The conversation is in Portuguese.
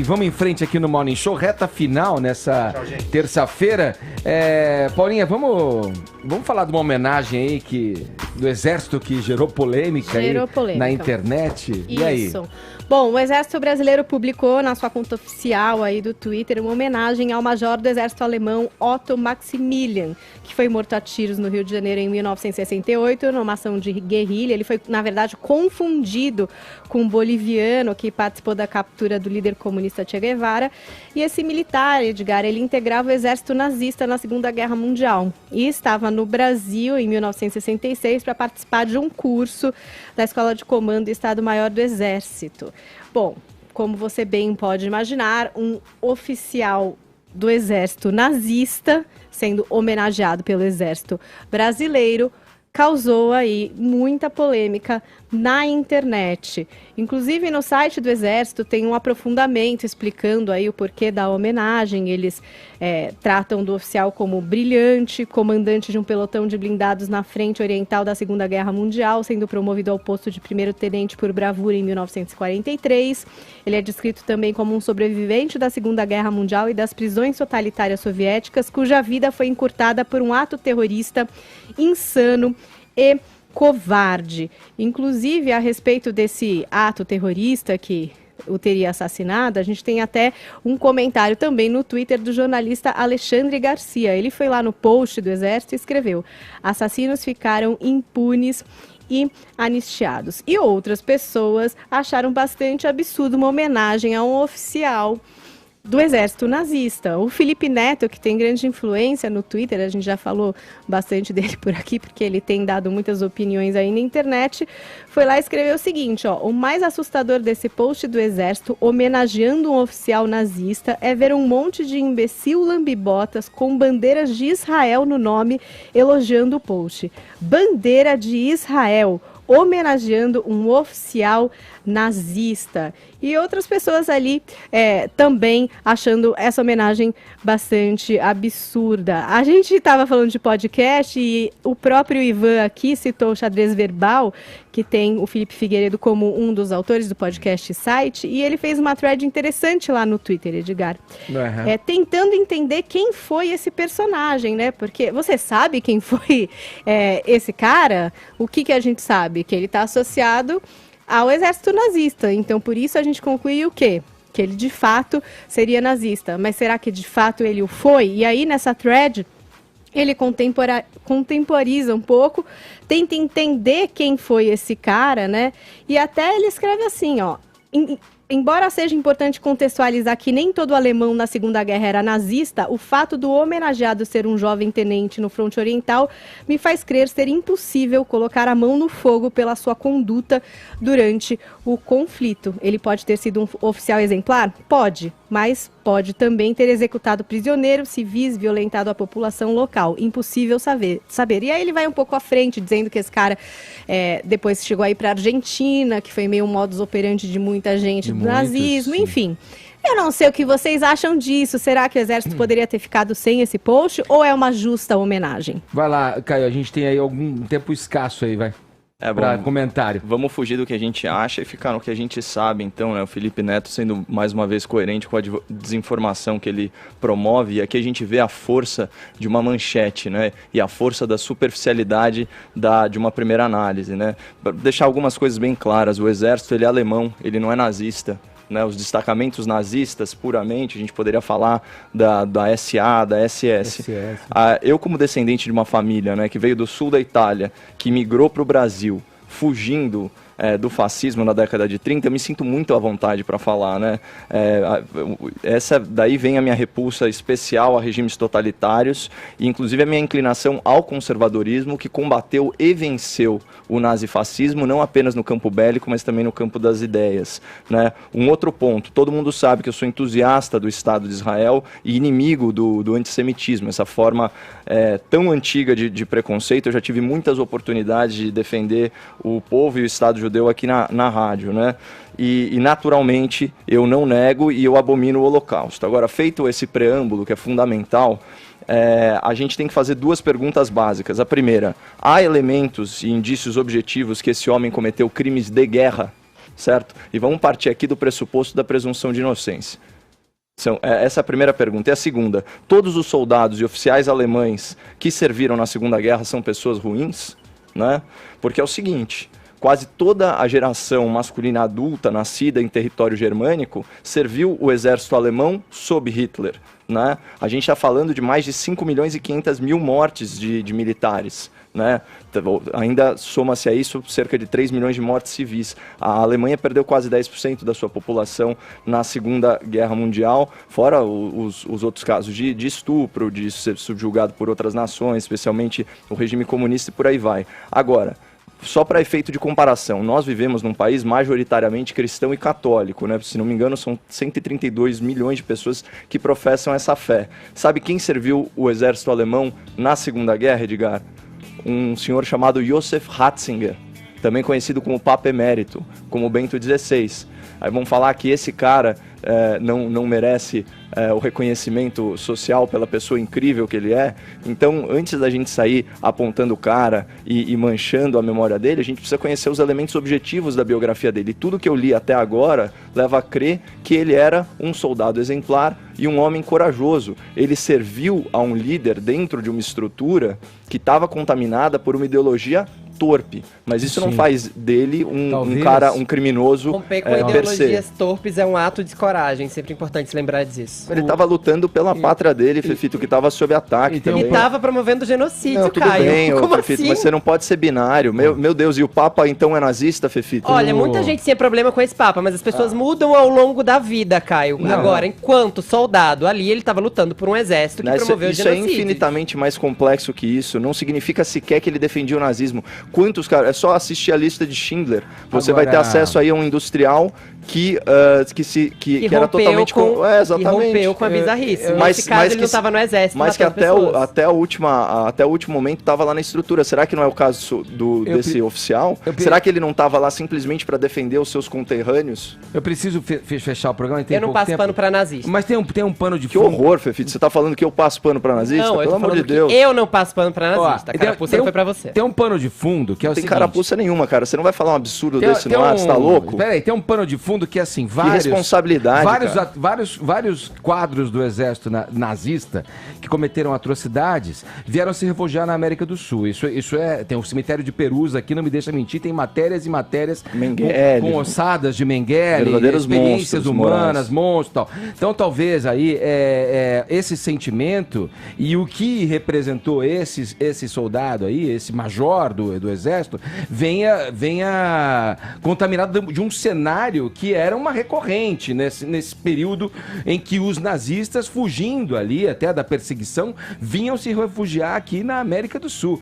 Vamos em frente aqui no Morning Show, reta final nessa terça-feira. Paulinha, vamos falar de uma homenagem aí do Exército que gerou polêmica na internet. Isso. E aí? Bom, o Exército Brasileiro publicou na sua conta oficial aí do Twitter uma homenagem ao major do Exército Alemão Otto Maximilian, que foi morto a tiros no Rio de Janeiro em 1968, numa ação de guerrilha. Ele foi, na verdade, confundido com um boliviano que participou da captura do líder comunista Che Guevara. E esse militar, Edgar, ele integrava o exército nazista na Segunda Guerra Mundial e estava no Brasil em 1966 para participar de um curso da Escola de Comando do Estado-Maior do Exército. Bom, como você bem pode imaginar, um oficial do exército nazista sendo homenageado pelo exército brasileiro causou aí muita polêmica na internet. Inclusive no site do Exército tem um aprofundamento explicando aí o porquê da homenagem. Eles tratam do oficial como brilhante, comandante de um pelotão de blindados na frente oriental da Segunda Guerra Mundial, sendo promovido ao posto de primeiro-tenente por bravura em 1943. Ele é descrito também como um sobrevivente da Segunda Guerra Mundial e das prisões totalitárias soviéticas, cuja vida foi encurtada por um ato terrorista insano e covarde. Inclusive, a respeito desse ato terrorista que o teria assassinado, a gente tem até um comentário também no Twitter do jornalista Alexandre Garcia. Ele foi lá no post do Exército e escreveu: assassinos ficaram impunes e anistiados. E outras pessoas acharam bastante absurdo uma homenagem a um oficial do exército nazista. O Felipe Neto, que tem grande influência no Twitter, a gente já falou bastante dele por aqui, porque ele tem dado muitas opiniões aí na internet, foi lá e escreveu o seguinte, ó: o mais assustador desse post do exército homenageando um oficial nazista é ver um monte de imbecil lambibotas com bandeiras de Israel no nome elogiando o post. Bandeira de Israel, homenageando um oficial nazista. E outras pessoas ali também achando essa homenagem bastante absurda. A gente estava falando de podcast e o próprio Ivan aqui citou o Xadrez Verbal, que tem o Felipe Figueiredo como um dos autores do podcast Site, e ele fez uma thread interessante lá no Twitter, Edgar. Uhum. Tentando entender quem foi esse personagem, né? Porque você sabe quem foi esse cara? O que a gente sabe? Que ele está associado ao exército nazista. Então, por isso a gente conclui o quê? Que ele de fato seria nazista. Mas será que de fato ele o foi? E aí nessa thread ele contemporiza um pouco, tenta entender quem foi esse cara, né? E até ele escreve assim, ó: embora seja importante contextualizar que nem todo alemão na Segunda Guerra era nazista, o fato do homenageado ser um jovem tenente no fronte oriental me faz crer ser impossível colocar a mão no fogo pela sua conduta durante o conflito. Ele pode ter sido um oficial exemplar? Pode, mas pode também ter executado prisioneiros, civis, violentado a população local. Impossível saber. E aí ele vai um pouco à frente, dizendo que esse cara depois chegou aí para a Argentina, que foi meio um modus operandi de muita gente do nazismo, enfim. Eu não sei o que vocês acham disso. Será que o Exército poderia ter ficado sem esse post ou é uma justa homenagem? Vai lá, Caio, a gente tem aí algum tempo escasso aí, vai. Para comentário. Vamos fugir do que a gente acha e ficar no que a gente sabe, então, né? O Felipe Neto sendo mais uma vez coerente com a desinformação que ele promove, e aqui a gente vê a força de uma manchete, né? E a força da superficialidade de uma primeira análise, né? Pra deixar algumas coisas bem claras: o exército, ele é alemão, ele não é nazista. Né, os destacamentos nazistas, puramente, a gente poderia falar da SA, da SS. Eu, como descendente de uma família, né, que veio do sul da Itália, que migrou para o Brasil, fugindo do fascismo na década de 30, eu me sinto muito à vontade para falar, né? Essa daí vem a minha repulsa especial a regimes totalitários e inclusive a minha inclinação ao conservadorismo, que combateu e venceu o nazifascismo, não apenas no campo bélico, mas também no campo das ideias, né? Um outro ponto: todo mundo sabe que eu sou entusiasta do Estado de Israel e inimigo do antissemitismo, essa forma tão antiga de preconceito. Eu já tive muitas oportunidades de defender o povo e o Estado judeu aqui na rádio, né? E naturalmente eu não nego e eu abomino o Holocausto. Agora, feito esse preâmbulo que é fundamental, a gente tem que fazer duas perguntas básicas. A primeira: há elementos e indícios objetivos que esse homem cometeu crimes de guerra? certo? E vamos partir aqui do pressuposto da presunção de inocência. Essa é a primeira pergunta. E a segunda, todos os soldados e oficiais alemães que serviram na Segunda Guerra são pessoas ruins? Né? Porque é o seguinte, quase toda a geração masculina adulta nascida em território germânico serviu o exército alemão sob Hitler. Né? A gente está falando de mais de 5 milhões e 500 mil mortes de militares. Né? Ainda soma-se a isso cerca de 3 milhões de mortes civis. A Alemanha perdeu quase 10% da sua população na Segunda Guerra Mundial, fora os outros casos de estupro, de ser subjugado por outras nações, especialmente o regime comunista e por aí vai. Agora, só para efeito de comparação, nós vivemos num país majoritariamente cristão e católico, né? Se não me engano, são 132 milhões de pessoas que professam essa fé. Sabe quem serviu o exército alemão na Segunda Guerra, Edgar? Um senhor chamado Josef Ratzinger, também conhecido como Papa Emérito, como Bento XVI. Aí vamos falar que esse cara não merece o reconhecimento social pela pessoa incrível que ele é. Então, antes da gente sair apontando o cara e manchando a memória dele, a gente precisa conhecer os elementos objetivos da biografia dele. E tudo que eu li até agora leva a crer que ele era um soldado exemplar e um homem corajoso. Ele serviu a um líder dentro de uma estrutura que estava contaminada por uma ideologia torpe, mas isso não faz dele um criminoso. Romper com ideologias torpes é um ato de coragem, sempre importante se lembrar disso. Ele estava lutando pela pátria dele, Fefito, que estava sob ataque. Ele estava promovendo genocídio, não, tudo Caio. Bem, como Fefito, assim? Mas você não pode ser binário. Meu Deus, e o Papa então é nazista, Fefito? Olha, muita gente tinha problema com esse Papa, mas as pessoas mudam ao longo da vida, Caio. Não. Agora, enquanto soldado ali, ele estava lutando por um exército que promoveu genocídio. Isso é infinitamente mais complexo que isso. Não significa sequer que ele defendia o nazismo. Quantos caras... É só assistir a lista de Schindler. Você vai ter acesso aí a um industrial que era totalmente... exatamente. Que rompeu com a bizarrice. Nesse caso, ele não estava no exército. Mas que até o último momento estava lá na estrutura. Será que não é o caso desse oficial? Será que ele não estava lá simplesmente para defender os seus conterrâneos? Eu preciso fechar o programa. Eu não passo pano para nazista. Mas tem um pano de fundo. Que horror, Fefito. Você tá falando que eu passo pano para nazista? Não, pelo amor de Deus. Eu não passo pano para nazista. A carapuça não foi para você. Tem um pano de fundo que é o seguinte... Não tem carapuça nenhuma, cara. Você não vai falar um absurdo desse no ar, você tá louco? Peraí, tem um pano de fundo que é assim, vários quadros do exército nazista que cometeram atrocidades vieram se refugiar na América do Sul. Isso tem o cemitério de Perus aqui, não me deixa mentir, tem matérias e matérias com ossadas de Mengele, experiências humanas, monstros e tal. Então talvez aí esse sentimento e o que representou esse soldado aí, esse major do exército, venha contaminado de um cenário que era uma recorrente nesse período em que os nazistas, fugindo ali até da perseguição, vinham se refugiar aqui na América do Sul.